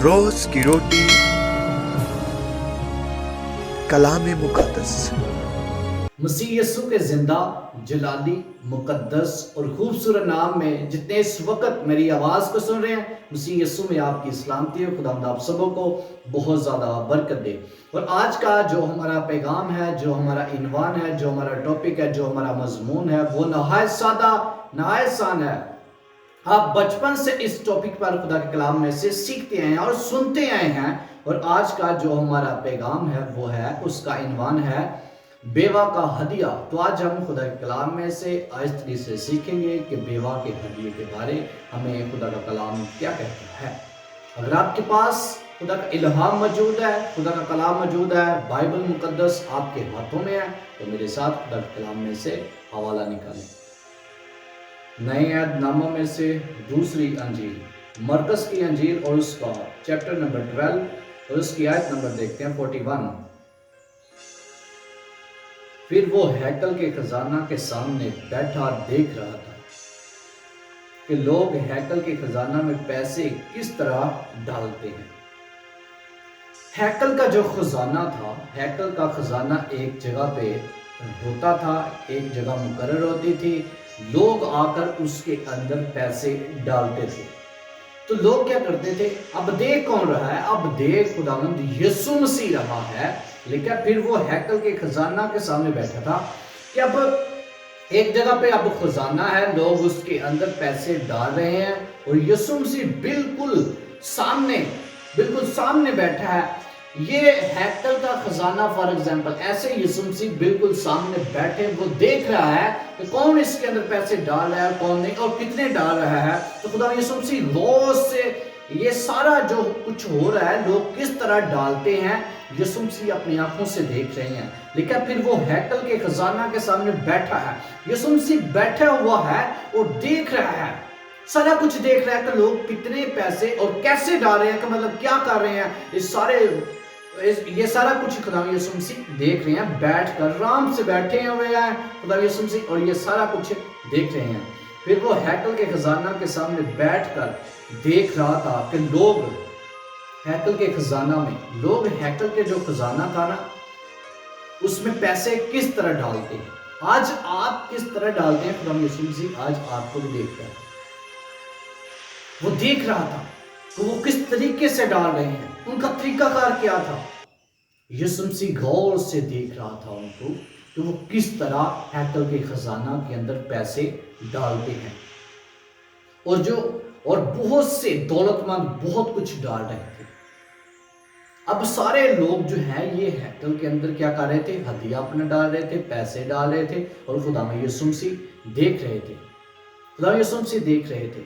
روز کی روٹی کلام مقدس۔ مسیح یسوع کے زندہ، جلالی، مقدس اور خوبصورت نام میں جتنے اس وقت میری آواز کو سن رہے ہیں، مسیح یسوع میں آپ کی سلامتی ہے۔ خداوند آپ سبوں کو بہت زیادہ برکت دے۔ اور آج کا جو ہمارا پیغام ہے، جو ہمارا عنوان ہے، جو ہمارا ٹاپک ہے، جو ہمارا مضمون ہے، وہ نہایت سادہ، نہایت آسان ہے۔ آپ بچپن سے اس ٹاپک پر خدا کے کلام میں سے سیکھتے آئے ہیں اور سنتے آئے ہیں، اور آج کا جو ہمارا پیغام ہے وہ ہے، اس کا عنوان ہے بیوہ کا ہدیہ۔ تو آج ہم خدا کے کلام میں سے آہستگی سے سیکھیں گے کہ بیوہ کے ہدیے کے بارے ہمیں خدا کا کلام کیا کہتا ہے۔ اگر آپ کے پاس خدا کا الہام موجود ہے، خدا کا کلام موجود ہے، بائبل مقدس آپ کے ہاتھوں میں ہے، تو میرے ساتھ خدا کے کلام میں سے حوالہ نکالیں۔ نئے عہد ناموں میں سے دوسری انجیل، مرکز کی انجیل، اور اس کا چیپٹر نمبر 12 اور اس کی آیت نمبر دیکھتے ہیں 41۔ پھر وہ ہیکل کے خزانہ کے سامنے بیٹھا دیکھ رہا تھا کہ لوگ ہیکل کے خزانہ میں پیسے کس طرح ڈالتے ہیں۔ ہیکل کا جو خزانہ تھا، ہیکل کا خزانہ ایک جگہ پہ ہوتا تھا، ایک جگہ مقرر ہوتی تھی، لوگ آ کر اس کے اندر پیسے ڈالتے تھے۔ تو لوگ کیا کرتے تھے؟ اب دیکھ کون رہا ہے؟ اب دیکھ خداوند یسوع مسیح رہا ہے، لیکن پھر وہ ہیکل کے خزانہ کے سامنے بیٹھا تھا کہ اب ایک جگہ پہ اب خزانہ ہے، لوگ اس کے اندر پیسے ڈال رہے ہیں، اور یسوع مسیح بالکل سامنے بیٹھا ہے۔ یہ ہیکل کا خزانہ فار ایگزامپل، ایسے یسوع مسیح بالکل سامنے بیٹھے، وہ دیکھ رہا ہے کہ کون اس کے اندر پیسے ڈال رہا ہے، کون نہیں، اور کتنے ڈال رہا ہے۔ تو خدا یسوع مسیح غور سے یہ سارا جو کچھ ہو رہا ہے، لوگ کس طرح ڈالتے ہیں، یسوع مسیح اپنی آنکھوں سے دیکھ رہے ہیں۔ لیکن پھر وہ ہیکل کے خزانہ کے سامنے بیٹھا ہے، یسوع مسیح بیٹھا ہوا ہے اور دیکھ رہا ہے، سارا کچھ دیکھ رہا ہے کہ لوگ کتنے پیسے اور کیسے ڈال رہے ہیں، کہ مطلب کیا کر رہے ہیں۔ یہ سارا کچھ خدا یسوع مسیح دیکھ رہے ہیں، بیٹھ کر آرام سے بیٹھے ہوئے ہیں خدا یسوع مسیح، اور یہ سارا کچھ دیکھ رہے ہیں۔ پھر وہ ہیکل کے خزانہ کے سامنے بیٹھ کر دیکھ رہا تھا کہ لوگ ہیکل کے خزانہ میں، لوگ ہیکل کے جو خزانہ تھا نا، اس میں پیسے کس طرح ڈالتے ہیں۔ آج آپ کس طرح ڈالتے ہیں، خدا یسوع مسیح آج آپ کو بھی دیکھتا ہے۔ وہ دیکھ رہا تھا کہ وہ کس طریقے سے ڈال رہے ہیں، ان کا طریقہ کار کیا تھا۔ یسوع مسیح غور سے دیکھ رہا تھا ان کو کہ وہ کس طرح ہیکل کے خزانہ کے اندر پیسے ڈالتے ہیں، اور بہت سے دولت مند بہت کچھ ڈال رہے تھے۔ اب سارے لوگ جو ہیں یہ ہیکل کے اندر کیا کر رہے تھے؟ ہدیہ اپنا ڈال رہے تھے، پیسے ڈال رہے تھے، اور خدا میں یسوع مسیح دیکھ رہے تھے، خدا یسوع مسیح دیکھ رہے تھے،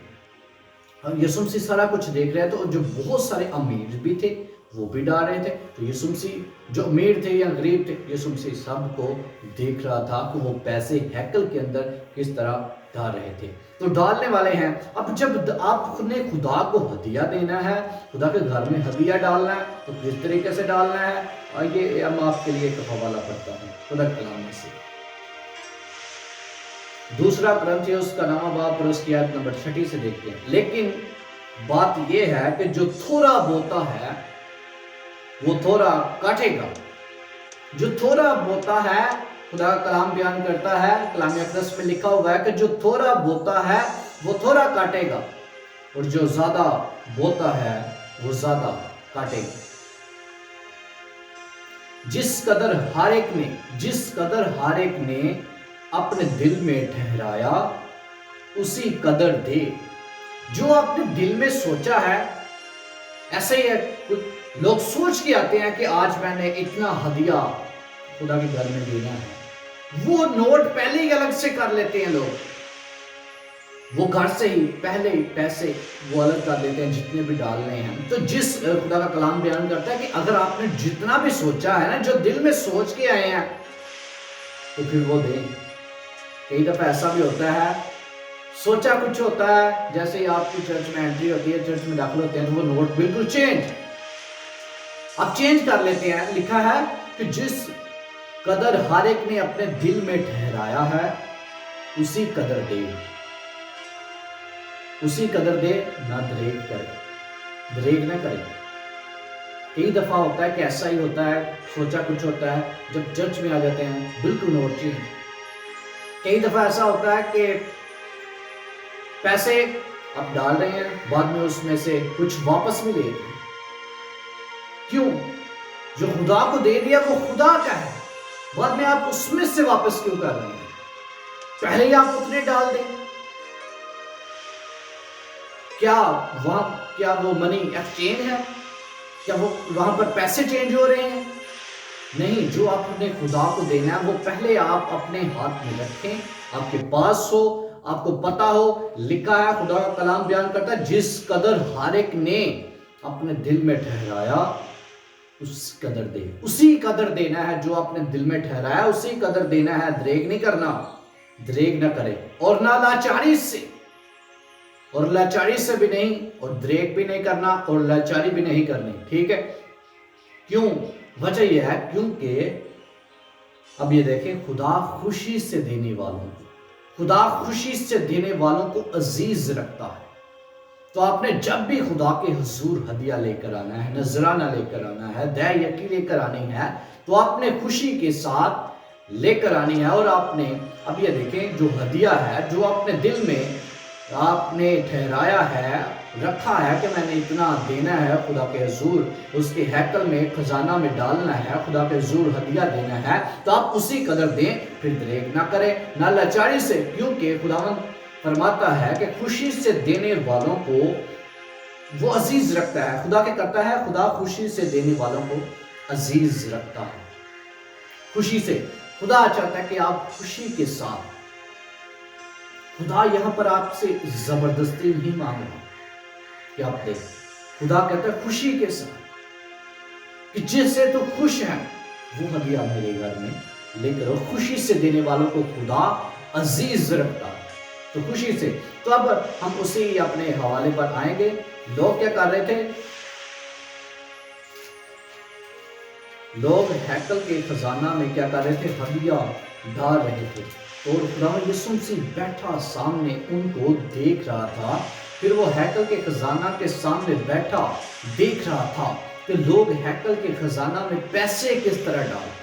اور یسوع مسیح سارا کچھ دیکھ رہے تھے۔ اور جو بہت سارے امیر بھی تھے وہ بھی ڈال رہے تھے، تو یسوع مسیح جو امیر تھے یا غریب تھے، یسوع مسیح سب کو دیکھ رہا تھا کہ وہ پیسے ہیکل کے اندر کس طرح ڈال رہے تھے۔ تو ڈالنے والے ہیں۔ اب جب آپ نے خدا کو ہدیہ دینا ہے، خدا کے گھر میں ہدیہ ڈالنا ہے، تو کس طریقے سے ڈالنا ہے، آئیے ہم آپ کے لیے ایک حوالہ پڑھتا ہوں خدا کے کلام میں سے۔ دوسرا کرنتھیوس کا نامہ باب اور اس کی آیت نمبر 6 سے دیکھتے ہیں۔ لیکن بات یہ ہے کہ جو تھوڑا بوتا ہے وہ تھوڑا کاٹے گا، جو تھوڑا بوتا ہے، خدا کا کلام بیان کرتا ہے، کلام اقدس میں لکھا ہوا ہے کہ جو تھوڑا بوتا ہے وہ تھوڑا کاٹے گا، اور جو زیادہ بوتا ہے وہ زیادہ کاٹے گا۔ جس قدر ہر ایک نے اپنے دل میں ٹھہرایا اسی قدر دے۔ جو آپ نے دل میں سوچا ہے، ایسے ہی ہے، لوگ سوچ کے آتے ہیں کہ آج میں نے اتنا ہدیہ خدا کے گھر میں دینا ہے، وہ نوٹ پہلے ہی الگ سے کر لیتے ہیں لوگ، وہ گھر سے ہی پہلے ہی پیسے وہ الگ کر دیتے ہیں جتنے بھی ڈالنے ہیں۔ تو جس خدا کا کلام بیان کرتا ہے کہ اگر آپ نے جتنا بھی سوچا ہے نا، جو دل میں سوچ کے آئے ہیں، تو پھر وہ دیں۔ کئی دفعہ ایسا بھی ہوتا ہے، سوچا کچھ ہوتا ہے، جیسے ہی آپ کی چرچ میں انٹری ہوتی ہے، چرچ میں داخل ہوتے ہیں، تو وہ نوٹ بالکل آپ چینج کر لیتے ہیں۔ لکھا ہے کہ جس قدر ہر ایک نے اپنے دل میں ٹھہرایا ہے اسی قدر دے، نہ دریغ نہ کرے۔ کئی دفعہ ہوتا ہے کہ ایسا ہی ہوتا ہے، سوچا کچھ ہوتا ہے، جب چرچ میں آ جاتے ہیں بالکل نوٹ چینج۔ کئی دفعہ ایسا ہوتا ہے کہ پیسے آپ ڈال رہے ہیں، بعد میں اس میں سے کچھ واپس بھی لے رہے ہیں۔ کیوں؟ جو خدا کو دے دیا وہ خدا کا ہے، بعد میں آپ اس میں سے واپس کیوں کر رہے ہیں؟ پہلے ہی آپ اتنے ڈال دیں۔ کیا وہ منی ایکسچینج ہے؟ کیا وہ وہاں پر پیسے چینج ہو رہے ہیں؟ نہیں، جو آپ نے خدا کو دینا ہے وہ پہلے آپ اپنے ہاتھ میں رکھیں، آپ کے پاس ہو، آپ کو پتا ہو۔ لکھا ہے، خدا کا کلام بیان کرتا ہے، جس قدر ہر ایک نے اپنے دل میں ٹھہرایا اس قدر دے، اسی قدر دینا ہے۔ جو آپ نے دل میں ٹھہرایا اسی قدر دینا ہے، دریغ نہیں کرنا، دریغ نہ کرے، اور نہ لاچاری سے، اور لاچاری سے بھی نہیں، اور دریغ بھی نہیں کرنا، اور لاچاری بھی نہیں کرنی، ٹھیک ہے؟ کیوں؟ وجہ یہ ہے کیونکہ اب یہ دیکھیں، خدا خوشی سے دینے والوں کو، خدا خوشی سے دینے والوں کو عزیز رکھتا ہے۔ تو آپ نے جب بھی خدا کے حضور ہدیہ لے کر آنا ہے، نذرانہ لے کر آنا ہے، دے یقین لے کر آنی ہے، تو آپ نے خوشی کے ساتھ لے کر آنی ہے۔ اور آپ نے اب یہ دیکھیں، جو ہدیہ ہے، جو اپنے دل میں آپ نے ٹھہرایا ہے، رکھا ہے کہ میں نے اتنا دینا ہے خدا کے حضور، اس کے ہیکل میں، خزانہ میں ڈالنا ہے، خدا کے حضور ہدیہ دینا ہے، تو آپ اسی قدر دیں، پھر دریغ نہ کریں، نہ لاچاری سے، کیونکہ خداوند فرماتا ہے کہ خوشی سے دینے والوں کو وہ عزیز رکھتا ہے۔ خدا کیا کرتا ہے؟ خدا خوشی سے دینے والوں کو عزیز رکھتا ہے۔ خوشی سے خدا چاہتا ہے کہ آپ خوشی کے ساتھ، خدا یہاں پر آپ سے زبردستی نہیں مانگ رہا کہ آپ دیں، خدا کہتا ہے خوشی کے ساتھ کہ جس سے تو خوش ہیں وہ ہدیہ میرے گھر میں لے کر، اور خوشی سے دینے والوں کو خدا عزیز رکھتا ہے۔ تو خوشی سے، تو اب ہم اسی اپنے حوالے پر آئیں گے۔ لوگ کیا کر رہے تھے؟ لوگ ہیکل کے خزانہ میں کیا کر رہے تھے؟ ہدیہ ڈال رہے تھے، اور خدا یسوع مسیح بیٹھا سامنے ان کو دیکھ رہا تھا۔ پھر وہ ہیکل کے خزانہ کے سامنے بیٹھا دیکھ رہا تھا کہ لوگ ہیکل کے خزانہ میں پیسے کس طرح ڈالتے،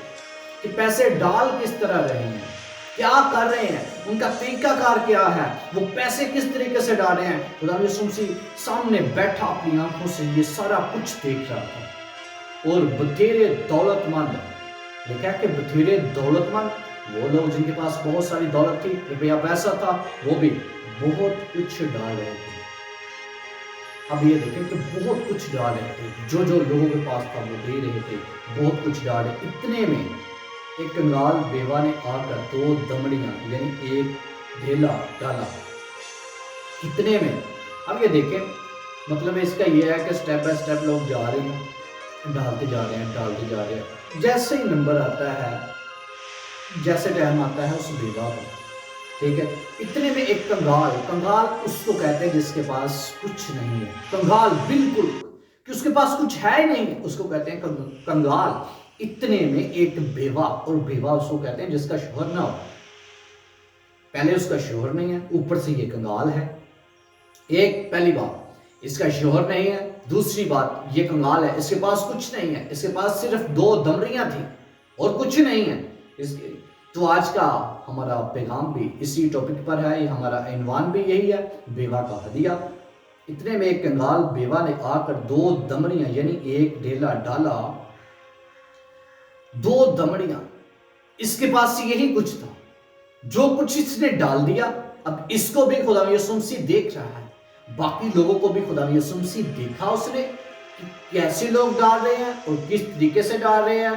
کہ پیسے ڈال کس طرح رہے ہیں، کیا کر رہے ہیں، ان کا طریقہ کار کیا ہے، وہ پیسے کس طریقے سے ڈال رہے ہیں۔ خدا یسوع مسیح سامنے بیٹھا اپنی آنکھوں سے یہ سارا کچھ دیکھ رہا تھا، اور بتھیرے دولت مند، لکھا ہے کہ بتھیرے دولت مند وہ لوگ جن کے پاس بہت ساری دولت تھی، روپیہ پیسہ تھا، وہ بھی بہت کچھ ڈال رہے تھے۔ اب یہ دیکھیں کہ بہت کچھ ڈال رہے تھے، جو لوگوں کے پاس تھا وہ دے رہے تھے، بہت کچھ ڈال رہے۔ اتنے میں ایک کنگال بیوہ نے آ کر 2 دمڑیاں یعنی ایک ڈھیلا ڈالا۔ اتنے میں اب یہ دیکھیں، مطلب اس کا یہ ہے کہ سٹیپ بائی سٹیپ لوگ جا رہے ہیں، ڈالتے جا رہے ہیں، ڈالتے جا رہے ہیں۔ جیسے ہی نمبر آتا ہے، جیسے ٹائم آتا ہے اس بیوہ کا، ٹھیک ہے، اتنے میں ایک کنگال اس کو کہتے ہیں جس کے پاس کچھ نہیں ہے، کنگال بالکل کہ اس کے پاس کچھ ہے ہی نہیں، اس کو کہتے ہیں کنگال۔ اتنے میں ایک بیوہ، اور بیوہ اس کو کہتے ہیں جس کا شوہر نہ ہو، پہلے اس کا شوہر نہیں ہے، اوپر سے یہ کنگال ہے۔ ایک پہلی بات، اس کا شوہر نہیں ہے، دوسری بات یہ کنگال ہے، اس کے پاس کچھ نہیں ہے، اس کے پاس صرف 2 دمڑیاں تھیں اور کچھ نہیں ہے۔ تو آج کا ہمارا پیغام بھی اسی ٹاپک پر ہے، یہ ہمارا عنوان بھی یہی ہے، بیوہ کا ہدیہ۔ اتنے میں ایک کنگال بیوہ نے آ کر 2 دمڑیاں یعنی ایک ڈھیلا ڈالا، 2 دمڑیاں، اس کے پاس یہی کچھ تھا، جو کچھ اس نے ڈال دیا۔ اب اس کو بھی خدا یسوع مسیح دیکھ رہا ہے، باقی لوگوں کو بھی خدا یسوع مسیح دیکھا اس نے کہ کیسے لوگ ڈال رہے ہیں اور کس طریقے سے ڈال رہے ہیں۔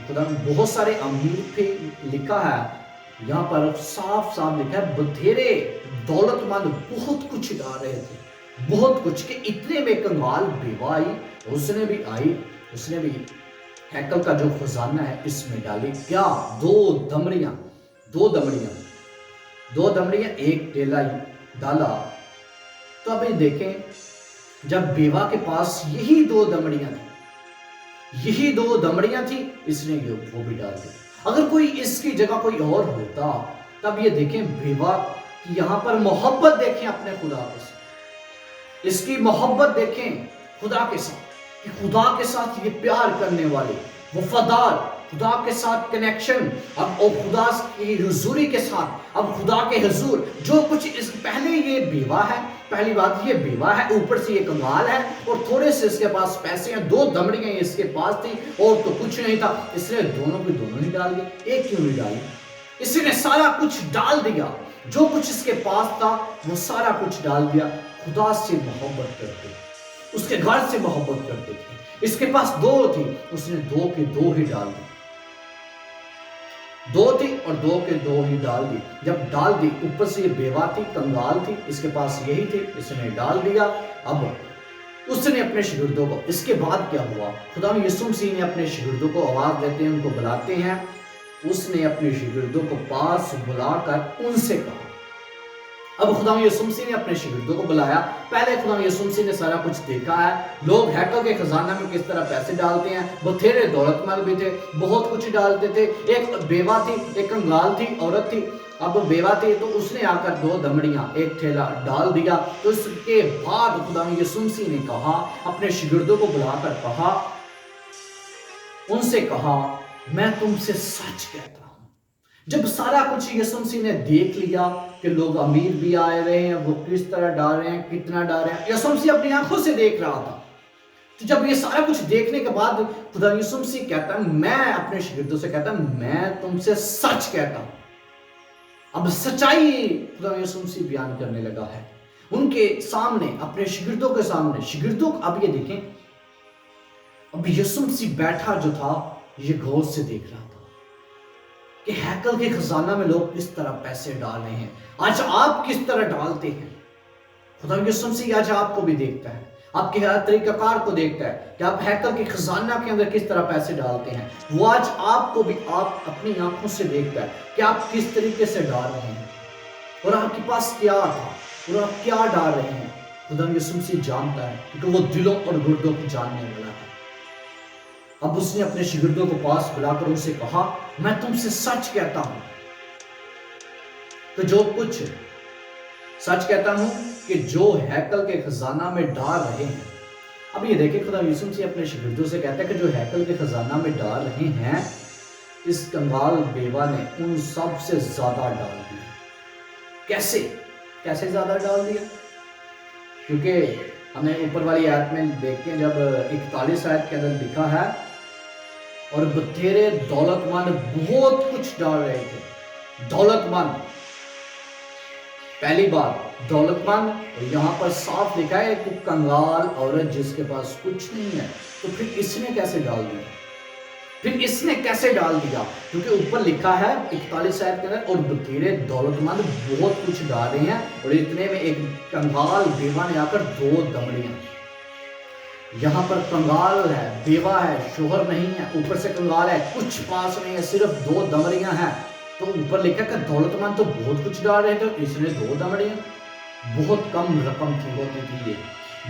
خدا بہت سارے امیر تھے، لکھا ہے یہاں پر صاف صاف لکھا ہے بتھیرے دولت مند بہت کچھ ڈال رہے تھے، بہت کچھ، کہ اتنے میں کنگال بیوہ آئی، اس نے بھی آئی، اس نے بھی ہیکل کا جو خزانہ ہے اس میں ڈالی۔ کیا؟ 2 دمڑیاں، 2 دمڑیاں، 2 دمڑیاں، ایک ڈھیلا ڈالا۔ تو اب یہ دیکھیں، جب بیوہ کے پاس یہی 2 دمڑیاں تھیں، یہی 2 دمڑیاں تھیں، اس نے وہ بھی ڈال دی۔ اگر کوئی اس کی جگہ کوئی اور ہوتا، تب یہ دیکھیں بیوہ کی یہاں پر محبت دیکھیں اپنے خدا کے ساتھ، اس کی محبت دیکھیں خدا کے ساتھ، کہ خدا کے ساتھ یہ پیار کرنے والے، وفادار، خدا کے ساتھ کنیکشن، اب اور خدا کی حضوری کے ساتھ، اب خدا کے حضور جو کچھ اس پہلے یہ بیوہ ہے، پہلی بات یہ بیوہ ہے، اوپر سے یہ کنگال ہے اور تھوڑے سے اس کے پاس پیسے ہیں، 2 دمڑیاں اس کے پاس تھی اور تو کچھ نہیں تھا، اس نے دونوں کو دونوں ہی ڈال دیا، ایک کیوں نہیں ڈالی؟ اس نے سارا کچھ ڈال دیا، جو کچھ اس کے پاس تھا وہ سارا کچھ ڈال دیا۔ خدا سے محبت کرتے، اس کے گھر سے محبت کرتے تھے، اس کے پاس 2 تھی، اس نے 2 کے 2 ہی ڈال دی، 2 تھی اور 2 کے 2 ہی ڈال دی۔ جب ڈال دی، اوپر سے یہ بیوہ تھی، کنگال تھی، اس کے پاس یہی تھی، اس نے ڈال دیا۔ اب اس نے اپنے شاگردوں کو، اس کے بعد کیا ہوا؟ خدا یسوع مسیح نے اپنے شاگردوں کو آواز دیتے ہیں، ان کو بلاتے ہیں، اس نے اپنے شاگردوں کو پاس بلا کر ان سے کہا، اب خدا یسوع مسیح نے اپنے شاگردوں کو بلایا، پہلے خدا یسوع مسیح نے سارا کچھ دیکھا ہے، لوگ ہیکل کے خزانہ میں کس طرح پیسے ڈالتے ہیں، بتھیرے دولت مند بھی تھے، بہت کچھ ڈالتے تھے، ایک بیوہ تھی، ایک کنگال تھی، عورت تھی، اب بیوہ تھی تو اس نے آ کر 2 دمڑیاں، ایک تھیلا ڈال دیا۔ تو اس کے بعد خدا یسوع مسیح نے کہا، اپنے شاگردوں کو بلا کر کہا، ان سے کہا، میں تم سے سچ کہتا ہوں۔ جب سارا کچھ یسوع مسیح نے دیکھ لیا کہ لوگ امیر بھی آئے رہے ہیں، وہ کس طرح ڈال رہے ہیں، کتنا ڈال رہے ہیں، یسوع مسیح اپنی آنکھوں سے دیکھ رہا تھا۔ تو جب یہ سارا کچھ دیکھنے کے بعد خدا یسوع مسیح کہتا ہے، میں اپنے شاگردوں سے کہتا ہوں، میں تم سے سچ کہتا ہوں۔ اب سچائی خدا یسوع مسیح بیان کرنے لگا ہے ان کے سامنے، اپنے شاگردوں کے سامنے۔ شاگردوں اب یہ دیکھیں، اب یسوع مسیح بیٹھا جو تھا یہ غور سے دیکھ رہا تھا کہ ہیکل کے خزانہ میں لوگ کس طرح پیسے ڈال رہے ہیں، آج آپ کس طرح ڈالتے ہیں۔ خدا یسوع مسیح آج آپ کو بھی دیکھتا ہے، آپ کے ہر طریقہ کار کو دیکھتا ہے کہ آپ ہیکل کے خزانہ کے اندر کس طرح پیسے ڈالتے ہیں۔ وہ آج آپ کو بھی، آپ اپنی آنکھوں سے دیکھتا ہے کہ آپ کس طریقے سے ڈال رہے ہیں اور آپ کے پاس کیا تھا اور آپ کیا ڈال رہے ہیں۔ خدا یسوع مسیح جانتا ہے کیونکہ وہ دلوں اور گردوں کو جاننے والا ہے۔ اب اس نے اپنے شاگردوں کو پاس بلا کر ان سے کہا، میں تم سے سچ کہتا ہوں کہ جو کچھ سچ کہتا ہوں کہ جو ہیکل کے خزانہ میں ڈال رہے ہیں۔ اب یہ دیکھیں، خدا یسوع مسیح اپنے شاگردوں سے کہتا ہے کہ جو ہیکل کے خزانہ میں ڈال رہے ہیں، اس کنگال بیوہ نے ان سب سے زیادہ ڈال دیا۔ کیسے زیادہ ڈال دیا؟ کیونکہ ہمیں اوپر والی آیت میں دیکھتے ہیں، جب 41 آیت کے اندر لکھا ہے، اور بتھیرے دولت مند بہت کچھ ڈال رہے تھے۔ دولت مند، پہلی بات دولت مند، اور یہاں پر صاف لکھا ہے کہ کنگال عورت جس کے پاس کچھ نہیں ہے۔ تو پھر اس نے کیسے ڈال دیا؟ کیونکہ اوپر لکھا ہے 41 آیت کے اندر، اور بتھیرے دولت مند بہت کچھ ڈال رہے ہیں، اور اتنے میں ایک کنگال بیوہ نے آ کر 2 دمڑیاں۔ یہاں پر کنگال ہے، بیوہ ہے، شوہر نہیں ہے، اوپر سے کنگال ہے، کچھ پاس نہیں ہے، صرف 2 دمڑیاں ہیں۔ تو اوپر لکھا کہ دولت مند تو بہت کچھ ڈال رہے تھے، اس نے 2 دمڑیاں، بہت کم رقم ہوتی تھی، یہ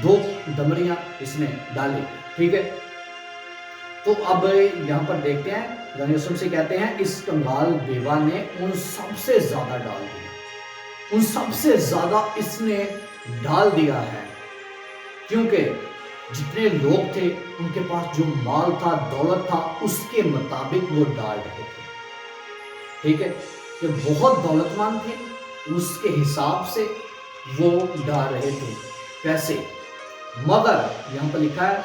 2 دمڑیاں اس نے ڈالی، ٹھیک ہے۔ تو اب یہاں پر دیکھتے ہیں، خدا یسوع سے کہتے ہیں، اس کنگال بیوہ نے ان سب سے زیادہ ڈال دیا، ان سب سے زیادہ اس نے ڈال دیا ہے، کیونکہ جتنے لوگ تھے ان کے پاس جو مال تھا، دولت تھا، اس کے مطابق وہ ڈال رہے تھے، ٹھیک ہے۔ کہ بہت دولت مند تھے، اس کے حساب سے وہ ڈال رہے تھے پیسے، مگر یہاں پر لکھا ہے،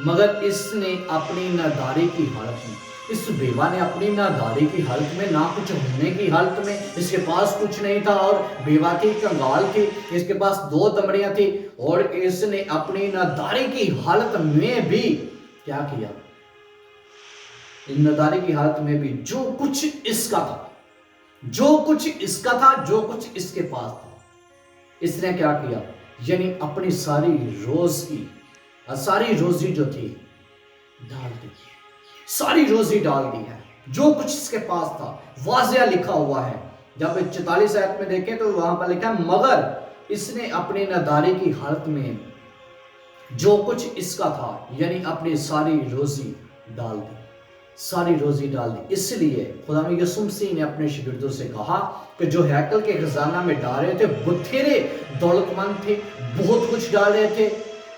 مگر اس نے اپنی ناداری کی حالت میں، اس بیوہ نے اپنی ناداری کی حالت میں، نہ کچھ ہونے کی حالت میں، اس کے پاس کچھ نہیں تھا، اور بیوہ تھی، کنگال تھی، اس کے پاس 2 دمڑیاں تھی، اور اس نے اپنی ناداری کی حالت میں بھی کیا کیا؟ ناداری کی حالت میں بھی جو کچھ اس کا تھا، جو کچھ اس کا تھا، جو کچھ اس کے پاس تھا، اس نے کیا کیا؟ یعنی اپنی ساری روزی جو تھی ڈال دی، ساری روزی ڈال دی ہے، جو کچھ اس کے پاس تھا، واضح لکھا ہوا ہے۔ جب 44 آیت میں دیکھیں تو وہاں پر لکھا ہے، مگر اس نے اپنی ناداری کی حالت میں جو کچھ اس کا تھا، یعنی اپنی ساری روزی ڈال دی، ساری روزی ڈال دی۔ اس لیے خدا یسوع مسیح نے اپنے شاگردوں سے کہا کہ جو ہیکل کے خزانہ میں ڈال رہے تھے، بتھیرے دولت مند تھے، بہت کچھ ڈال رہے تھے،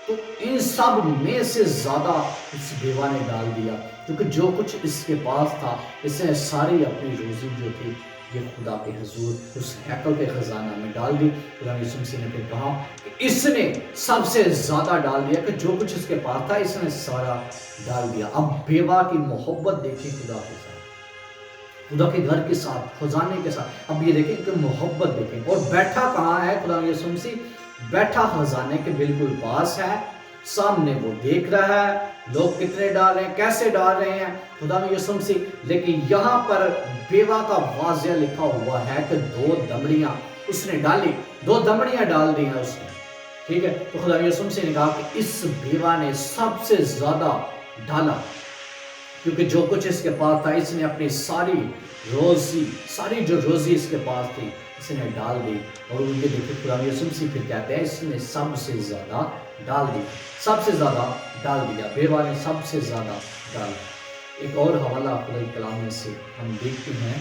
تو ان سب میں سے زیادہ اس بیوہ نے ڈال دیا، کیونکہ جو کچھ اس کے پاس تھا اس نے ساری اپنی روزی جو تھی یہ خدا کے حضور اس ہیکل کے خزانہ میں ڈال دی۔ خدا یسوع مسیح نے پھر کہا کہ اس نے سب سے زیادہ ڈال دیا، کہ جو کچھ اس کے پاس تھا اس نے سارا ڈال دیا۔ اب بیوہ کی محبت دیکھیں خدا کے ساتھ، خدا کے گھر کے ساتھ، خزانے کے ساتھ۔ اب یہ دیکھیں کہ محبت دیکھیں، اور بیٹھا کہاں ہے خدا یسوع مسیح؟ بیٹھا خزانے کے بالکل پاس ہے، سامنے وہ دیکھ رہا ہے لوگ کتنے ڈال رہے ہیں، کیسے ڈال رہے ہیں خدا یسوع مسیح۔ لیکن یہاں پر بیوہ کا واضح لکھا ہوا ہے کہ 2 دمڑیاں اس نے ڈالی، 2 دمڑیاں ڈال دی ہیں اس نے، ٹھیک ہے۔ تو خدا یسوع مسیح نے کہا کہ اس بیوہ نے سب سے زیادہ ڈالا، کیونکہ جو کچھ اس کے پاس تھا اس نے اپنی ساری جو روزی اس کے پاس تھی اس نے ڈال دی۔ اور ان کے دیکھیں خدا یسوع مسیح پھر کہتے ہیں اس نے سب سے زیادہ ڈال دی، سب سے زیادہ ڈال دیا، بیوہ نے سب سے زیادہ ڈال دیا۔ ایک اور حوالہ خدا کے کلام میں سے ہم دیکھتے ہیں،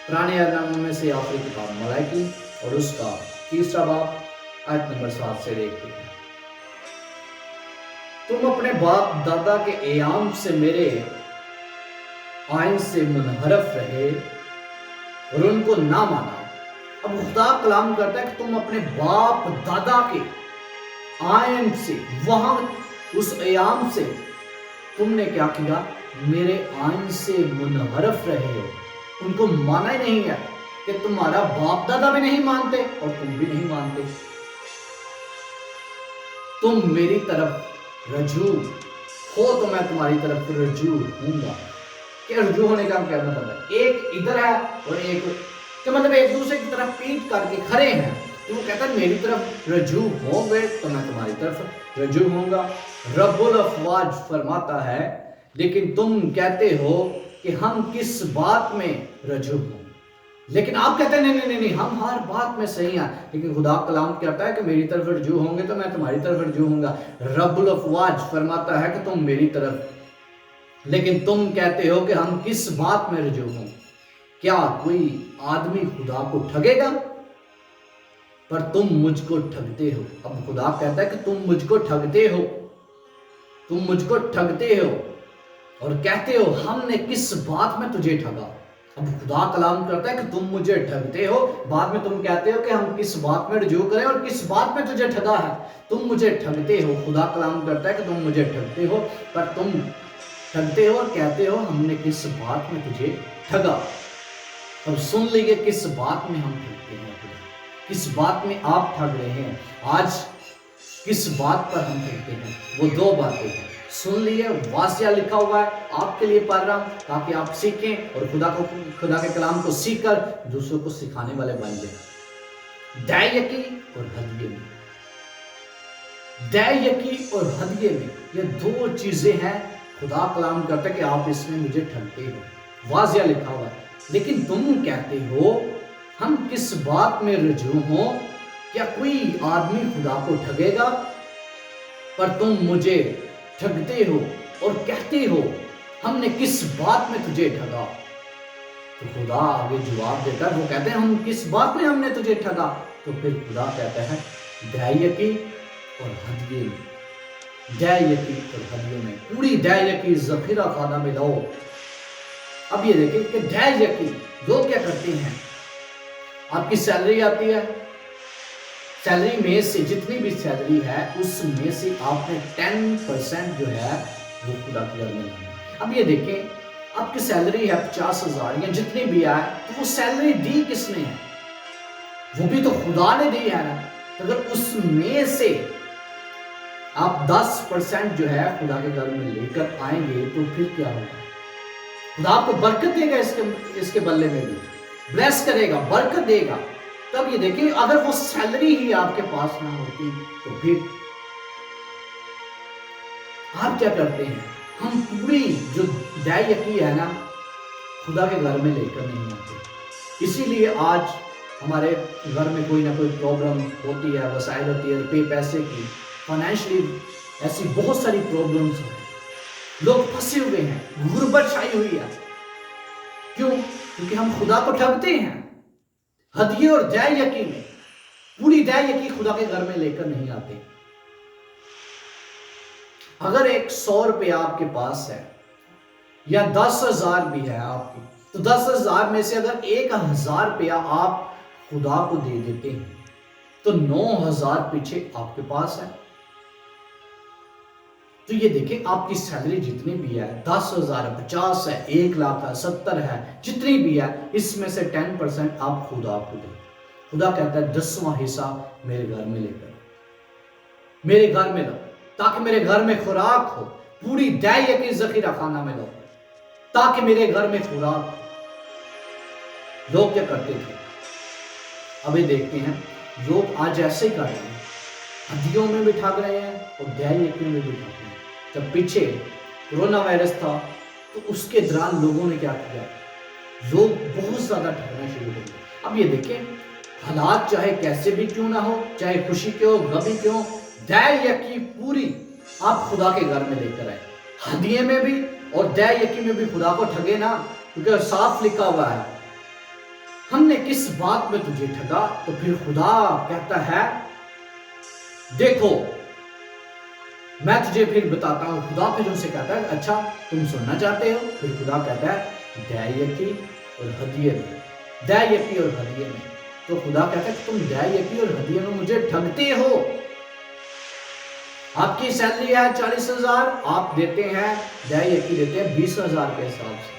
پرانے عہد نامے میں سے آخری کتاب ملاکی اور اس کا 3 باب آیت نمبر 7 سے دیکھتے ہیں، تم اپنے باپ دادا کے ایام سے میرے آئین سے منحرف رہے اور ان کو نہ مانا۔ اب خدا کلام کرتا ہے کہ تم اپنے باپ دادا کے آئین سے، وہاں اس ایام سے تم نے کیا کیا؟ میرے آئین سے منحرف رہے ہو، ان کو مانا ہی نہیں ہے، کہ تمہارا باپ دادا بھی نہیں مانتے اور تم بھی نہیں مانتے۔ تم میری طرف رجوع ہو تو میں تمہاری طرف رجوع ہوں گا۔ کہ رجوع ہونے کا کیا مطلب ہے؟ ایک ادھر ہے اور ایک، کہ مطلب ایک دوسرے کی طرف پیٹ کر کے کھڑے ہیں، تو وہ کہتا ہے میری طرف رجوع ہوں گے تو میں تمہاری طرف رجوع ہوں گا۔ رب الافواج فرماتا ہے لیکن تم کہتے ہو کہ ہم کس بات میں رجوع ہوں، لیکن آپ کہتے ہیں نہیں ہم ہر بات میں صحیح ہیں، لیکن خدا کلام کہتا ہے کہ میری طرف رجوع ہوں گے تو میں تمہاری طرف رجوع ہوں گا۔ رب الافواج فرماتا ہے کہ تم میری طرف، لیکن تم کہتے ہو کہ ہم کس بات میں رجوع ہوں۔ کیا کوئی آدمی خدا کو ٹھگے گا؟ پر تم مجھ کو ٹھگتے ہو۔ اب خدا کہتا ہے کہ تم مجھ کو ٹھگتے ہو، تم مجھ کو ٹھگتے ہو اور کہتے ہو ہم نے کس بات میں تجھے ٹھگا۔ اب خدا کلام کرتا ہے کہ تم مجھے ٹھگتے ہو، بعد میں تم کہتے ہو کہ ہم کس بات میں رجوع کریں اور کس بات میں تجھے ٹھگا ہے۔ تم مجھے ٹھگتے ہو، خدا کلام کرتا ہے کہ تم مجھے ٹھگتے ہو، پر تم ٹھگتے ہو اور کہتے ہو ہم نے کس بات میں تجھے ٹھگا۔ اب سن لیجیے کس بات میں ہم ٹھگتے ہیں، کس بات میں آپ ٹھگ رہے ہیں آج، کس بات پر ہم ٹھگتے ہیں؟ وہ 2 باتیں ہیں، سن لیے، واضح لکھا ہوا ہے، آپ کے لیے پڑھ رہا ہوں تاکہ آپ سیکھیں اور خدا کے کلام کو سیکھ کر دوسروں کو سکھانے والے بن جائیں۔ دے یقی اور ہدیے میں، دے یقی اور ہدیے میں، یہ 2 چیزیں ہیں۔ خدا کلام کرتا ہے کہ آپ اس میں مجھے ٹھگتے ہو، واضح لکھا ہوا ہے، لیکن تم کہتے ہو ہم کس بات میں رجوع ہوں۔ کیا کوئی آدمی خدا کو ٹھگے گا؟ پر تم مجھے ٹھگتے ہو اور کہتے ہو ہم نے کس بات میں تجھے ٹھگا۔ تو خدا آگے جواب دیتا ہے، وہ کہتے ہیں ہم کس بات میں ہم نے تجھے ٹھگا، تو پھر خدا کہتا ہے دائیکی اور ہدیے میں، دائیکی اور ہدیے میں، پوری دائیکی ذخیرہ خانہ میں لاؤ۔ اب یہ دیکھیں کہ دائیکی لوگ کیا کرتے ہیں، آپ کی سیلری آتی ہے، سیلری میں سے جتنی بھی سیلری ہے اس میں سے آپ نے 10% جو ہے وہ خدا کے گھر میں لانا۔ اب یہ دیکھیں آپ کی سیلری ہے 50,000 یا جتنی بھی آئے، تو وہ سیلری دی کس نے ہے؟ وہ بھی تو خدا نے دی ہے نا۔ اگر اس میں سے آپ 10% جو ہے خدا کے گھر میں لے کر آئیں گے تو پھر کیا ہوگا؟ خدا آپ کو برکت دے گا، اس کے بدلے میں بھی بلیس کرے گا، برکت دے گا۔ تب یہ دیکھیں اگر وہ سیلری ہی آپ کے پاس نہ ہوتی تو پھر آپ کیا کرتے ہیں؟ ہم پوری جو دائیکی ہے نا خدا کے گھر میں لے کر نہیں آتے۔ اسی لیے آج ہمارے گھر میں کوئی نہ کوئی پرابلم ہوتی ہے، وسائل ہوتی ہے، پیسے کی، فائنینشلی ایسی بہت ساری پرابلمز ہیں، لوگ پھنسے ہوئے ہیں، غربت چھائی ہوئی ہے۔ کیوں؟ کیونکہ ہم خدا کو ٹھگتے ہیں، ہدیے اور دائیکی میں، پوری دائیکی خدا کے گھر میں لے کر نہیں آتے۔ اگر ایک 100 روپیہ آپ کے پاس ہے یا 10,000 بھی ہے آپ کی، تو 10,000 میں سے اگر 1,000 روپیہ آپ خدا کو دے دیتے ہیں تو 9,000 پیچھے آپ کے پاس ہے۔ تو یہ دیکھیں آپ کی سیلری جتنی بھی ہے، 10,000 ہے، 50 ہے، 1,00,000 ہے، 70 ہے، جتنی بھی ہے، اس میں سے 10% آپ خدا کو دیں۔ خدا کہتا ہے 10واں حصہ میرے گھر میں لے کر، میرے گھر میں لاؤ، تاکہ میرے گھر میں خوراک ہو، پوری دہیا کی ذخیرہ خانہ میں لاؤ، تاکہ میرے گھر میں خوراک ہو۔ لوگ کیا کرتے تھے؟ ابھی دیکھتے ہیں لوگ آج ایسے ہی کر رہے ہیں، ہدیوں میں بھی ٹھگ رہے ہیں اور دہیوں میں بھی ٹھگ رہے ہیں۔ جب پیچھے کرونا وائرس تھا تو اس کے دوران لوگوں نے کیا کیا؟ لوگ بہت زیادہ ٹھگنا شروع ہو گئے۔ اب یہ دیکھیں حالات چاہے کیسے بھی کیوں نہ ہو، چاہے خوشی کیوں غمی کیوں، دہیا کی پوری آپ خدا کے گھر میں لے کر آئے، ہدیے میں بھی اور دہیا میں بھی خدا کو ٹھگے نا، کیونکہ صاف لکھا ہوا ہے ہم نے کس بات میں تجھے ٹھگا۔ تو پھر خدا کہتا ہے دیکھو میں تجھے پھر بتاتا ہوں۔ خدا پھر ان سے کہتا ہے اچھا تم سننا چاہتے ہو؟ پھر خدا کہتا ہے دہیا اور ہدیے میں، دہیا اور ہدیے میں۔ تو خدا کہتا ہے کہ تم دہیا اور ہدیے میں مجھے ٹھگتے ہو۔ آپ کی سیلری ہے 40,000، آپ دیتے ہیں دہیا دیتے ہیں 20,000 کے حساب سے۔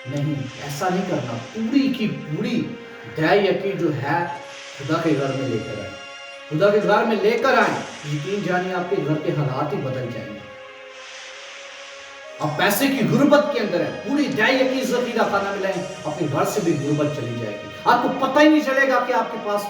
نہیں، ایسا نہیں کرنا، پوری کی پوری دہیا جو ہے خدا کے گھر میں لے کر آئیں، خدا کے گھر میں لے کر آئیں، یقین جانیے آپ کے گھر کے حالات ہی بدل جائیں گے۔ آپ پیسے کی غربت کے اندر ہیں، پوری دہیا کی ذخیرہ خانہ میں لائیں، اپنے گھر سے بھی غربت چلی جائے گی، آپ کو پتہ ہی نہیں چلے گا کہ آپ کے پاس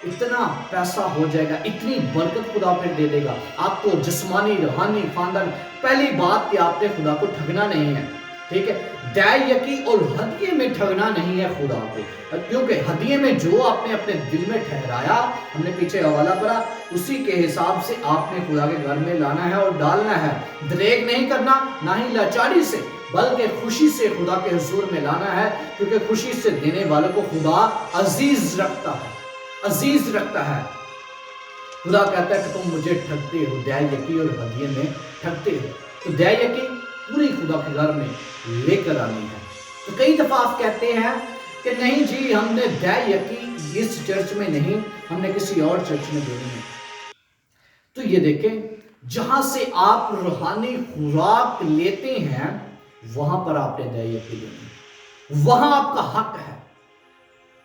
اتنا پیسا ہو جائے گا، اتنی برکت خدا پھر دے دے گا آپ کو، جسمانی روحانی خاندان۔ پہلی بات کہ آپ نے خدا کو ٹھگنا نہیں ہے، ٹھیک ہے؟ دہیا اور ہدیے میں ٹھگنا نہیں ہے خدا کو، کیونکہ ہدیے میں جو آپ نے اپنے دل میں ٹھہرایا، ہم نے پیچھے حوالہ پڑھا، اسی کے حساب سے آپ نے خدا کے گھر میں لانا ہے اور ڈالنا ہے۔ دریغ نہیں کرنا، نہ ہی لاچاری سے، بلکہ خوشی سے خدا کے حضور میں لانا ہے، کیونکہ خوشی سے دینے والوں کو خدا عزیز رکھتا ہے، عزیز رکھتا ہے۔ خدا کہتا ہے کہ تم مجھے ٹھگتے ہو، دہیا اور ہدیے میں ٹھگتے ہو۔ تو دہیا پوری خدا کے گھر میں لے کر آنی ہے۔ تو کئی دفعہ آپ کہتے ہیں کہ نہیں جی ہم نے دہیا اس چرچ میں نہیں، ہم نے کسی اور چرچ میں دینی ہے۔ تو یہ دیکھیں جہاں سے آپ روحانی خوراک لیتے ہیں وہاں پر آپ نے دہیا دینی ہے، وہاں آپ کا حق ہے۔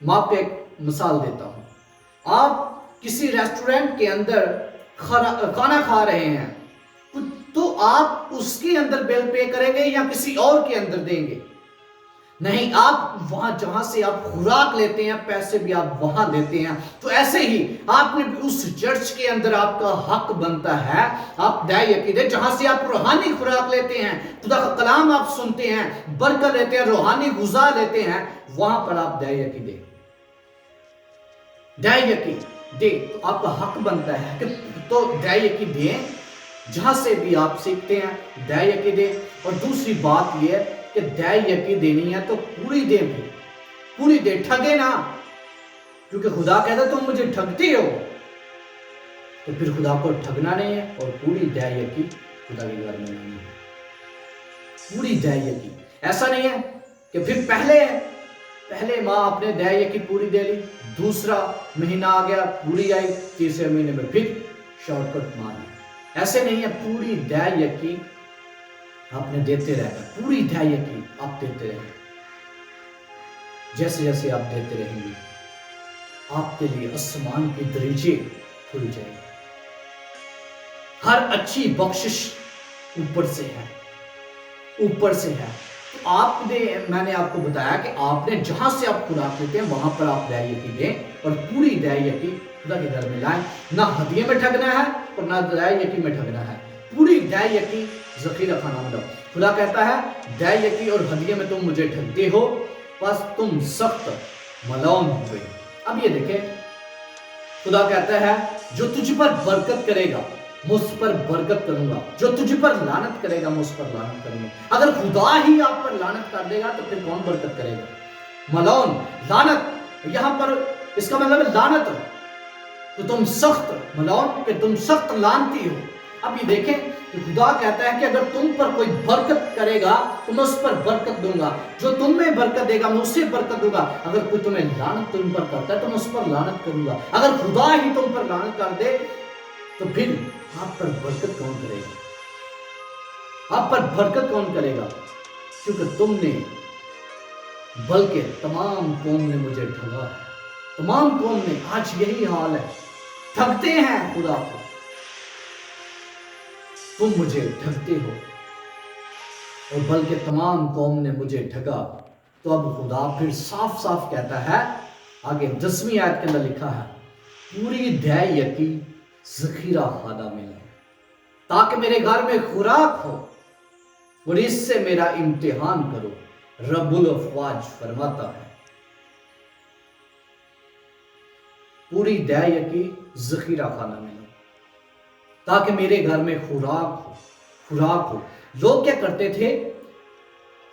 میں آپ کو ایک مثال دیتا ہوں، آپ کسی ریسٹورنٹ کے اندر کھانا کھا رہے ہیں تو آپ اس کے اندر بل پے کریں گے یا کسی اور کے اندر دیں گے؟ نہیں، آپ وہاں جہاں سے آپ خوراک لیتے ہیں پیسے بھی آپ وہاں دیتے ہیں۔ تو ایسے ہی آپ نے بھی اس چرچ کے اندر آپ کا حق بنتا ہے، آپ دہیا دیں، جہاں سے آپ روحانی خوراک لیتے ہیں، خدا کا کلام آپ سنتے ہیں، برکت لیتے ہیں، روحانی غذا لیتے ہیں، وہاں پر آپ دہیا دیں، دہیا دیں۔ تو آپ کا حق بنتا ہے کہ تو دہیا دیں، جہاں سے بھی آپ سیکھتے ہیں دہیا دیں۔ اور دوسری بات یہ ہے کہ دہیا دینی ہے تو پوری دیں، بھی پوری دیں، ٹھگے نہ، کیونکہ خدا کہتا ہے تم مجھے ٹھگتے ہو۔ تو پھر خدا کو ٹھگنا نہیں ہے اور پوری دہیا خدا کے گھر میں لانی ہے، پوری دہیا ایسا نہیں ہے کہ پھر پہلے ماہ آپ نے دہیا پوری دے لی، دوسرا مہینہ آ گیا پوری آئی، تیسرے مہینے میں پھر شارٹ کٹ مارنا، ایسے نہیں ہے۔ پوری دہیا آپ نے دیتے رہنا، پوری دہیا آپ دیتے رہیں، جیسے جیسے آپ دیتے رہیں گے آپ کے لیے آسمان کے دریچے کھل جائیں گے، ہر اچھی بخشش اوپر سے ہے، اوپر سے ہے۔ میں نے آپ کو بتایا کہ آپ نے جہاں سے آپ خوراک لیتے ہیں وہاں پر آپ دہیا دیں اور پوری دہیا خدا کے گھر میں لائیں، نہ ہدیے میں ٹھگنا ہے اور نہ دہیا میں ٹھگنا ہے، پوری دہیا ذخیرہ خانہ میں لاؤ۔ خدا کہتا ہے دہیا اور ہدیے میں تم مجھے ٹھگتے ہو، بس تم سخت ملعون ہوئے۔ اب یہ دیکھیں خدا کہتا ہے جو تجھ پر برکت کرے گا میں اس پر برکت کروں گا، جو تجھ پر لعنت کرے گا میں اس پر لعنت کروں گا۔ اگر خدا ہی آپ پر لعنت کر دے گا تو پھر کون برکت کرے گا؟ ملعون، لعنت، یہاں پر اس کا مطلب ہے لعنت، تو تم سخت ملعون کہ تم سخت لعنتی ہو۔ اب یہ دیکھیں کہ خدا کہتا ہے کہ اگر تم پر کوئی برکت کرے گا تو میں اس پر برکت دوں گا، جو تم میں برکت دے گا میں اسے برکت دوں گا، اگر کوئی تمہیں لعنت تم پر کرتا ہے تو میں اس پر لعنت کروں گا۔ اگر خدا ہی تم پر لعنت کر دے تو پھر آپ پر برکت کون کرے گا؟ آپ پر برکت کون کرے گا؟ کیونکہ تم نے، بلکہ تمام قوم نے مجھے ٹھگا ہے۔ تمام قوم نے، آج یہی حال ہے، ٹھگتے ہیں خدا کو۔ تم مجھے ٹھگتے ہو، اور بلکہ تمام قوم نے مجھے ٹھگا۔ تو اب خدا پھر صاف صاف کہتا ہے، آگے 10ویں آیت کے اندر لکھا ہے، پوری دے یکی ذخیرہ خانہ میں لاؤ تاکہ میرے گھر میں خوراک ہو اور اس سے میرا امتحان کرو، رب الافواج فرماتا ہے۔ پوری دے یکی ذخیرہ خانہ میں لاؤ تاکہ میرے گھر میں خوراک ہو۔ لوگ کیا کرتے تھے؟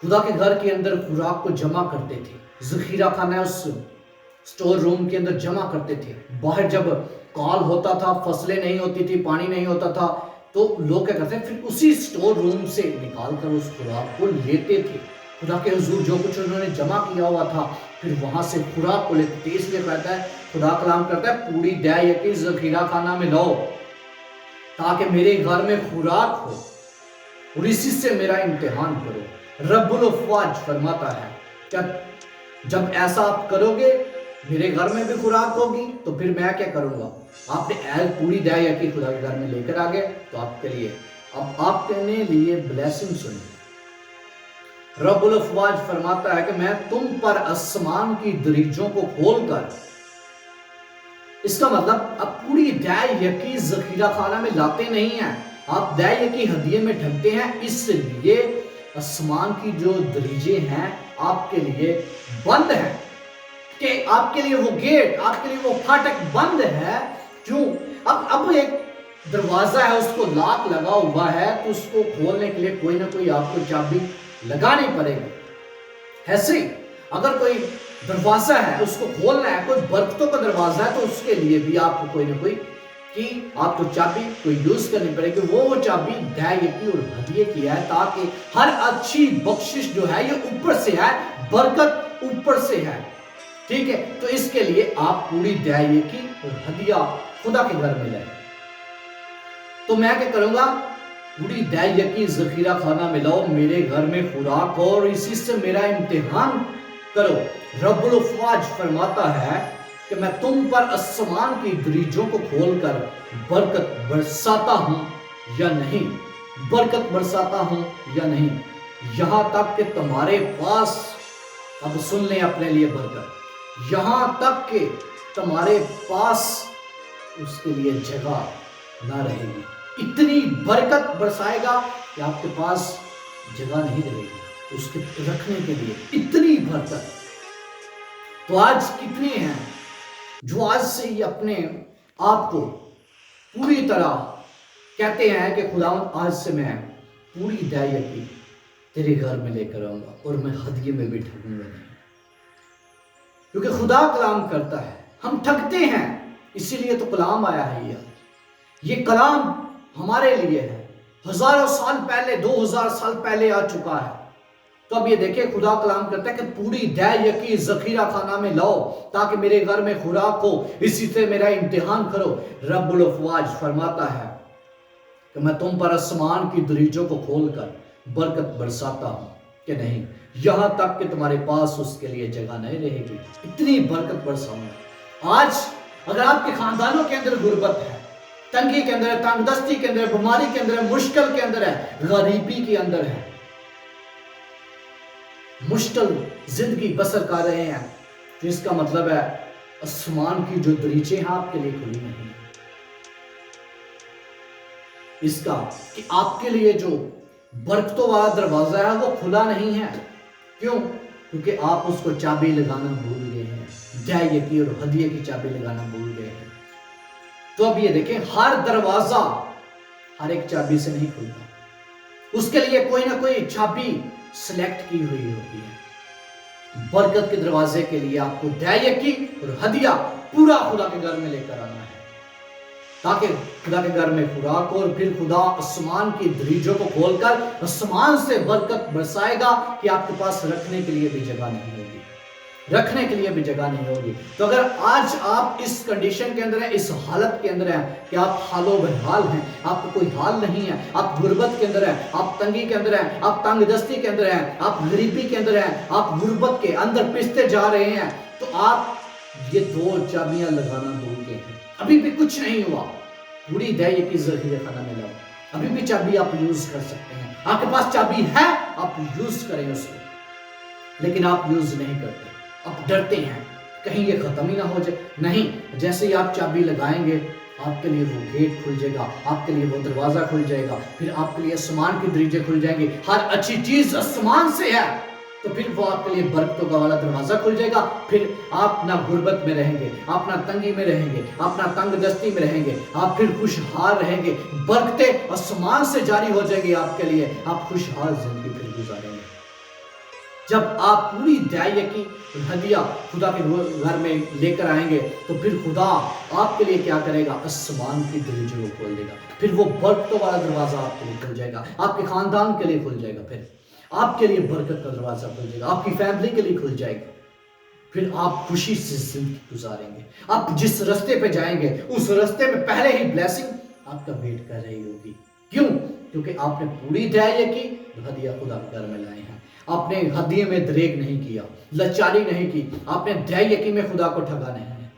خدا کے گھر کے اندر خوراک کو جمع کرتے تھے، ذخیرہ خانہ اس سٹور روم کے اندر جمع کرتے تھے۔ باہر جب کال ہوتا تھا، فصلیں نہیں ہوتی تھی، پانی نہیں ہوتا تھا، تو لوگ کیا کرتے ہیں، پھر اسی سٹور روم سے نکال کر اس خوراک کو لیتے تھے۔ خدا کے حضور جو کچھ انہوں نے جمع کیا ہوا تھا پھر وہاں سے خوراک کو لیتے تھے۔ اس لیے کہتا ہے، خدا کلام کرتا ہے، پوری دے یکی ذخیرہ خانہ میں لاؤ تاکہ میرے گھر میں خوراک ہو اور اسی سے میرا امتحان کرو، رب الافواج فرماتا ہے۔ کیا جب ایسا آپ کرو گے، میرے گھر میں بھی خوراک ہوگی، تو پھر میں کیا کروں گا؟ آپ نے پوری دے یکی خدا کے گھر میں لے کر آگے، تو آپ کے لیے، اب آپ کے لیے بلیسنگ سنیں۔ رب الافواج فرماتا ہے کہ میں تم پر آسمان کی دریچوں کو کھول کر، اس کا مطلب اب پوری دے یکی ذخیرہ خانہ میں لاتے نہیں ہیں، آپ دے یکی ہدیے میں ٹھگتے ہیں، اس لیے آسمان کی جو دریجے ہیں آپ کے لیے بند ہیں، کہ آپ کے لیے وہ گیٹ، آپ کے لیے وہ پھاٹک بند ہے۔ کیوں؟ اب ایک دروازہ ہے، اس کو لاک لگا ہوا ہے، تو اس کو کھولنے کے لیے کوئی نہ کوئی آپ کو چابی لگانی پڑے گی۔ ایسے اگر کوئی دروازہ ہے، اس کو کھولنا ہے، کوئی برکتوں کا دروازہ ہے، تو اس کے لیے بھی آپ کو کوئی نہ کوئی کی، آپ کو چابی کوئی یوز کرنی پڑے گی۔ وہ چابی دے یکی اور ہدیے کی ہے، تاکہ ہر اچھی بخشش جو ہے یہ اوپر سے ہے، برکت اوپر سے ہے، ٹھیک ہے؟ تو اس کے لیے آپ پوری دے یکی اور ہدیہ خدا کے گھر میں لائیں۔ تو میں کیا کروں گا؟ پوری دے یکی ذخیرہ خانہ میں لاؤ، میرے گھر میں خوراک ہو اور اسی سے میرا امتحان کرو۔ رب الافواج فرماتا ہے کہ میں تم پر آسمان کی دریچوں کو کھول کر برکت برساتا ہوں یا نہیں، برکت برساتا ہوں یا نہیں، یہاں تک کہ تمہارے پاس، اب سن لیں اپنے لیے برکت، یہاں تک کہ تمہارے پاس اس کے لیے جگہ نہ رہے گی۔ اتنی برکت برسائے گا کہ آپ کے پاس جگہ نہیں رہے گی اس کے رکھنے کے لیے، اتنی برکت۔ تو آج کتنے ہیں جو آج سے ہی اپنے آپ کو پوری طرح کہتے ہیں کہ خداوند آج سے میں پوری دے یکی تیرے گھر میں لے کر آؤں گا اور میں ہدیے میں بھی ٹھگوں گا نہیں، کیونکہ خدا کلام کرتا ہے، ہم ٹھگتے ہیں، اسی لیے تو کلام آیا ہے۔ یہ کلام ہمارے لیے ہے، ہزاروں سال پہلے، 2000 سال پہلے آ چکا ہے۔ تو اب یہ دیکھیں خدا کلام کرتا ہے کہ پوری دے یکی ذخیرہ خانہ میں لاؤ تاکہ میرے گھر میں خوراک ہو، اسی سے میرا امتحان کرو۔ رب الافواج فرماتا ہے کہ میں تم پر آسمان کی دریچوں کو کھول کر برکت برساتا ہوں کہ نہیں، یہاں تک کہ تمہارے پاس اس کے لیے جگہ نہیں رہے گی، اتنی برکت برساؤں گا۔ آج اگر آپ کے خاندانوں کے اندر غربت ہے، تنگی کے اندر ہے، تنگ دستی کے اندر ہے، بیماری کے اندر ہے، مشکل کے اندر ہے، غریبی کے اندر ہے، مشکل زندگی بسر کر رہے ہیں، تو اس کا مطلب ہے آسمان کی جو دریچے ہیں آپ کے لیے کھلی نہیں ہیں۔ اس کا کہ آپ کے لیے جو برکتوں والا دروازہ ہے وہ کھلا نہیں ہے۔ کیوں؟ کیونکہ آپ اس کو چابی لگانا بھول گئے ہیں، دے یکی اور ہدیے کی چابی لگانا بھول گئے ہیں۔ تو اب یہ دیکھیں، ہر دروازہ ہر ایک چابی سے نہیں کھلتا، اس کے لیے کوئی نہ کوئی چابی سلیکٹ کی ہوئی ہوتی ہے۔ برکت کے دروازے کے لیے آپ کو دے یکی اور ہدیہ پورا خدا کے گھر میں لے کر آنا ہے۔ تاکہ خدا کے گھر میں خوراک ہو، اور پھر خدا آسمان کی دریجوں کو کھول کر آسمان سے برکت برسائے گا کہ آپ کے پاس رکھنے کے لیے بھی جگہ نہیں ہوگی، رکھنے کے لیے بھی جگہ نہیں ہوگی۔ تو اگر آج آپ اس کنڈیشن کے اندر ہیں، اس حالت کے اندر ہیں کہ آپ حال و بحال ہیں، آپ کو کوئی حال نہیں ہے، آپ غربت کے اندر ہیں، آپ تنگی کے اندر ہیں، آپ تنگ دستی کے اندر ہیں، آپ غریبی کے اندر ہیں، آپ غربت کے اندر پستے جا رہے ہیں، تو آپ یہ 2 چابیاں لگانا بھول گئے ہیں۔ ابھی بھی کچھ نہیں ہوا، پوری دہی کی ذخیرہ خانہ میں لاؤ، ابھی بھی چابی آپ یوز کر سکتے ہیں، آپ کے پاس چابی ہے، آپ یوز کریں اس کو، لیکن آپ یوز نہیں کرتے، آپ ڈرتے ہیں کہیں یہ ختم ہی نہ ہو جائے۔ نہیں، جیسے ہی آپ چابی لگائیں گے آپ کے لیے وہ گیٹ کھل جائے گا، آپ کے لیے وہ دروازہ کھل جائے گا، پھر آپ کے لیے آسمان کی دریجے کھل جائیں گے، ہر اچھی چیز آسمان سے ہے، تو پھر وہ آپ کے لیے برکتوں کا والا دروازہ کھل جائے گا، پھر آپ نہ غربت میں رہیں گے، آپ نہ تنگی میں رہیں گے، آپ نہ تنگ دستی میں رہیں گے، آپ پھر خوشحال رہیں گے، برکتیں آسمان سے جاری ہو جائیں گی آپ کے لیے، آپ خوشحال زندگی پھر گزاریں گے۔ جب آپ پوری دعائیہ کی ہدیہ خدا کے گھر میں لے کر آئیں گے تو پھر خدا آپ کے لیے کیا کرے گا؟ آسمان کی دریجوں کو کھول دے گا، پھر وہ برکتوں والا دروازہ آپ کے لیے کھل جائے گا، آپ کے خاندان کے لیے کھل جائے گا، پھر آپ کے لیے برکت کا دروازہ کھل جائے گا، آپ کی فیملی کے لیے کھل جائے گا، پھر آپ خوشی سے زندگی گزاریں گے۔ آپ جس رستے پہ جائیں گے اس رستے میں پہلے ہی بلیسنگ آپ کا ویٹ کر رہی ہوگی۔ کیوں؟ کیونکہ آپ نے پوری دعائیہ کی، ہدیہ خدا کے گھر میں لائے ہیں، آپ نے ہدیے میں دریغ نہیں کیا، لچاری نہیں کی، آپ نے دعائیہ کی میں خدا کو ٹھگا نہیں ہے۔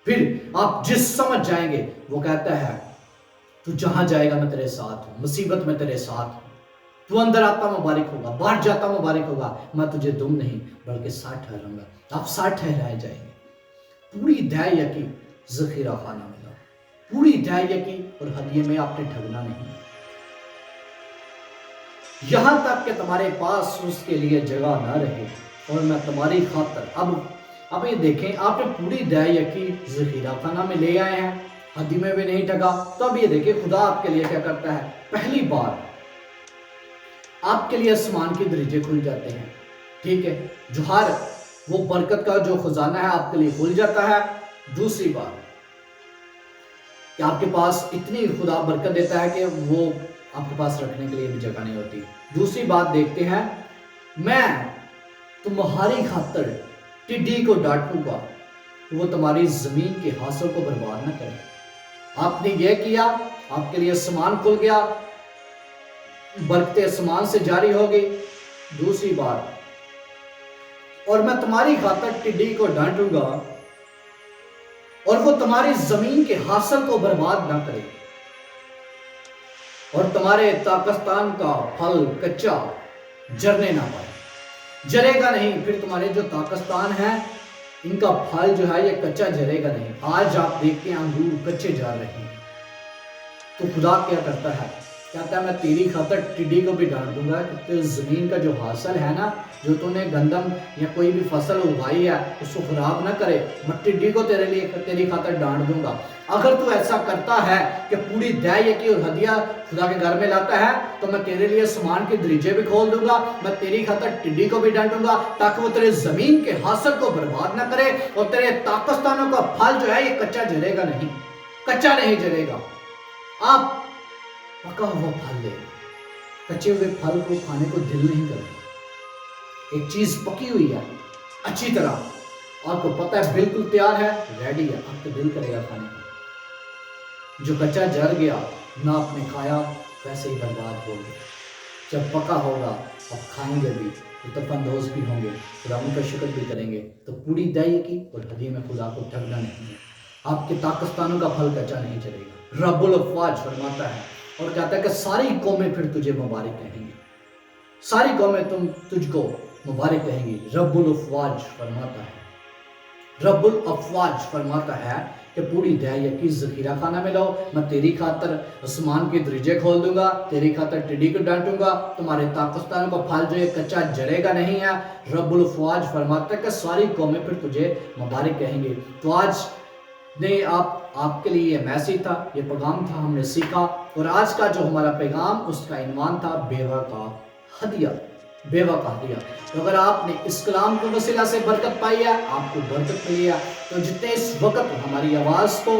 پھر آپ جس سمجھ جائیں گے وہ کہتا ہے تو جہاں جائے گا میں تیرے ساتھ ہوں، مصیبت میں تیرے ساتھ ہوں، تو اندر آتا مبارک ہوگا، باہر جاتا مبارک ہوگا، میں تجھے دم نہیں بلکہ ساتھ ٹھہراؤں گا، آپ ساتھ ٹھہرائے جائیں گے۔ پوری دعائیہ کی ذخیرہ خانہ میں لاؤ، پوری دعائیہ کی، اور ہدیے میں آپ نے ٹھگنا نہیں، یہاں تک کہ تمہارے پاس اس کے لیے جگہ نہ رہے، اور میں تمہاری خاطر اب یہ دیکھیں، آپ نے پوری دعائیہ کی ذخیرہ خانہ میں لے آئے ہیں، ہدی میں بھی نہیں ٹھگا، تو اب یہ دیکھیں خدا آپ کے لیے کیا کرتا ہے۔ پہلی بار آپ کے لیے آسمان کی دریجے کھل جاتے ہیں، ٹھیک ہے، جو ہر وہ برکت کا جو خزانہ ہے آپ کے لیے کھل جاتا ہے۔ دوسری بات کہ آپ کے پاس اتنی خدا برکت دیتا ہے کہ وہ آپ کے پاس رکھنے کے لیے بھی جگہ نہیں ہوتی۔ دوسری بات دیکھتے ہیں، میں تمہاری خاطر ٹڈی کو ڈانٹوں گا کہ وہ تمہاری زمین کے حاصل کو برباد نہ کرے۔ آپ نے یہ کیا، آپ کے لیے آسمان کھل گیا، برکتیں آسمان سے جاری ہو گئی۔ دوسری بات، اور میں تمہاری خاطر ٹڈی کو ڈانٹوں گا اور وہ تمہاری زمین کے حاصل کو برباد نہ کرے، اور تمہارے تاکستان کا پھل کچا جرنے نہ پائے، جرے گا نہیں۔ پھر تمہارے جو تاکستان ہیں ان کا پھل جو ہے یہ کچا جرے گا نہیں۔ آج آپ دیکھتے ہیں انگور کچے جا رہے ہیں، تو خدا کیا کرتا ہے؟ کہتا ہے میں تیری خاطر ٹڈی کو بھی ڈانٹ دوں گا کہ تیری زمین کا جو حاصل ہے نا، جو تو نے گندم یا کوئی بھی فصل اگائی ہے اس کو خراب نہ کرے، میں ٹڈی کو تیری خاطر ڈانٹ دوں گا۔ اگر تو ایسا کرتا ہے کہ پوری دعائیہ کی اور ہدیہ خدا کے گھر میں لاتا ہے تو میں تیرے لیے آسمان کے دریجے بھی کھول دوں گا، میں تیری خاطر ٹڈی کو بھی ڈانٹوں گا تاکہ وہ تیرے زمین کے حاصل کو برباد نہ کرے، اور تیرے تاکستانوں کا پھل جو ہے یہ کچا جرے گا نہیں، کچا نہیں جرے گا۔ آپ پکا ہوا پھل لے، کچے ہوئے پھل کو کھانے کو دل نہیں کرتا۔ ایک چیز پکی ہوئی ہے اچھی طرح، آپ کو پتہ ہے بالکل تیار ہے، ریڈی ہے، آپ کو دل کرے گا کھانے کا۔ جو کچا جر گیا نہ آپ نے کھایا، ویسے ہی برباد ہو گیا۔ جب پکا ہوگا آپ کھائیں گے بھی، لطف اندوز بھی ہوں گے، خدا ان کا شکر بھی کریں گے۔ تو پوری دعائیہ کی اور ہدیہ میں خدا کو ٹھگنا نہیں ہے۔ آپ کے تاکستانوں کا پھل کچا نہیں چلے گا۔ رب الافواج فرماتا ہے اور کہتا ہے کہ ساری قومیں پھر تجھے مبارک کہیں گی، ساری قومیں تجھ کو مبارک کہیں گی۔ رب الافواج فرماتا ہے، رب الافواج فرماتا ہے کہ پوری دعائیہ کی ذخیرہ خانہ میں لاؤ، میں تیری خاطر آسمان کے دریجے کھول دوں گا، تیری خاطر ٹڈی کو ڈانٹوں گا، تمہارے تاکستانوں کا پھل جو ہے کچا جرے گا نہیں ہے۔ رب الافواج فرماتا ہے کہ ساری قومیں پھر تجھے مبارک کہیں گے۔ تو آج نے آپ کے لیے یہ میسیج تھا، یہ پیغام تھا، ہم نے سیکھا، اور آج کا جو ہمارا پیغام اس کا عنوان تھا بیوہ کا ہدیہ، بیوہ کا ہدیہ۔ تو اگر آپ نے اس کلام کے وسیلہ سے برکت پائی ہے، آپ کو برکت ملی ہے، تو جتنے اس وقت ہماری آواز کو